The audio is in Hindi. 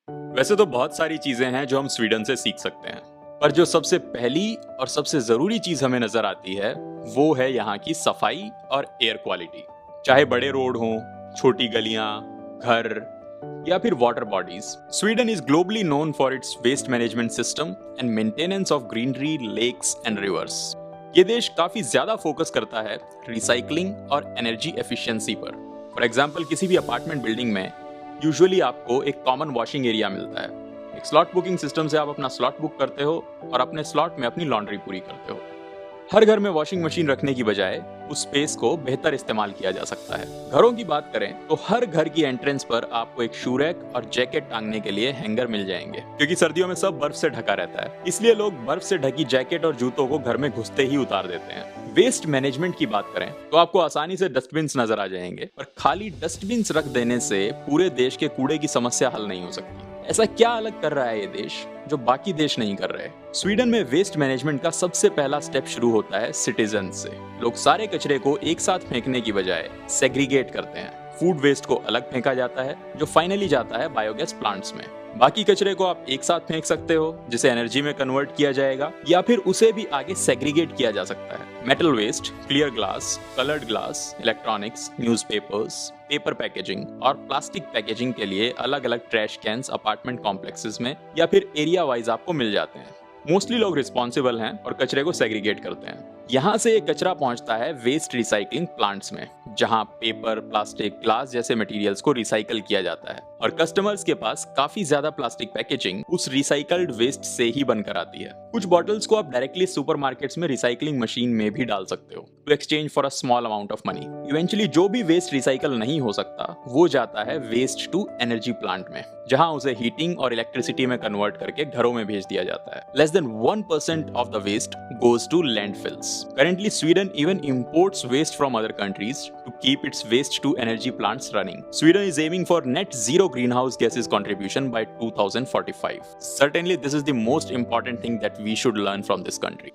वैसे तो बहुत सारी चीजें हैं जो हम स्वीडन से सीख सकते हैं, पर जो सबसे पहली और सबसे जरूरी चीज हमें नजर आती है वो है यहाँ की सफाई और एयर क्वालिटी। चाहे बड़े रोड हों, छोटी गलियां, घर या फिर water bodies, Sweden is globally known for its waste management system and maintenance of greenery, lakes and rivers. ये देश काफी ज्यादा फोकस करता है रिसाइकलिंग और एनर्जी एफिशिएंसी पर। फॉर एग्जाम्पल, किसी भी अपार्टमेंट बिल्डिंग में यूजुअली आपको एक कॉमन वॉशिंग एरिया मिलता है। एक स्लॉट बुकिंग सिस्टम से आप अपना स्लॉट बुक करते हो और अपने स्लॉट में अपनी लॉन्ड्री पूरी करते हो। हर घर में वॉशिंग मशीन रखने की बजाय उस स्पेस को बेहतर इस्तेमाल किया जा सकता है। घरों की बात करें तो हर घर की एंट्रेंस पर आपको एक शू रैक और जैकेट टांगने के लिए हैंगर मिल जाएंगे, क्योंकि सर्दियों में सब बर्फ से ढका रहता है। इसलिए लोग बर्फ से ढकी जैकेट और जूतों को घर में घुसते ही उतार देते हैं। वेस्ट मैनेजमेंट की बात करें तो आपको आसानी से डस्टबिन्स नजर आ जाएंगे, पर खाली डस्टबिन्स रख देने से पूरे देश के कूड़े की समस्या हल नहीं हो सकती। ऐसा क्या अलग कर रहा है ये देश जो बाकी देश नहीं कर रहे? स्वीडन में वेस्ट मैनेजमेंट का सबसे पहला स्टेप शुरू होता है सिटीजन से। लोग सारे कचरे को एक साथ फेंकने की बजाय सेग्रीगेट करते हैं। फूड वेस्ट को अलग फेंका जाता है जो फाइनली जाता है बायोगैस प्लांट्स में। बाकी कचरे को आप एक साथ फेंक सकते हो जिसे एनर्जी में कन्वर्ट किया जाएगा, या फिर उसे भी आगे सेग्रीगेट किया जा सकता है। Metal waste, clear glass, coloured glass, electronics, newspapers, paper packaging और प्लास्टिक पैकेजिंग के लिए अलग अलग ट्रैश कैंस अपार्टमेंट कॉम्प्लेक्सेस में या फिर एरिया वाइज आपको मिल जाते हैं। मोस्टली लोग रिस्पॉन्सिबल हैं और कचरे को सेग्रीगेट करते हैं। यहाँ से ये कचरा पहुंचता है वेस्ट रिसाइकलिंग प्लांट्स में, जहां पेपर, प्लास्टिक, ग्लास जैसे मटेरियल्स को रिसाइकल किया जाता है और कस्टमर्स के पास काफी ज्यादा प्लास्टिक पैकेजिंग उस रिसाइकल्ड वेस्ट से ही बनकर आती है। कुछ बॉटल्स को आप डायरेक्टली सुपरमार्केट्स में रिसाइकलिंग मशीन में भी डाल सकते हो to exchange for a small amount of money. Eventually जो भी वेस्ट रिसाइकल नहीं हो सकता वो जाता है वेस्ट टू एनर्जी प्लांट में, जहां उसे हीटिंग और इलेक्ट्रिसिटी में कन्वर्ट करके घरों में भेज दिया जाता है। Less than 1% of the waste goes to landfills. Currently, Sweden even imports waste from other countries to keep its waste to energy plants running. Sweden is aiming for net zero greenhouse gases contribution by 2045. Certainly, this is the most important thing that we should learn from this country.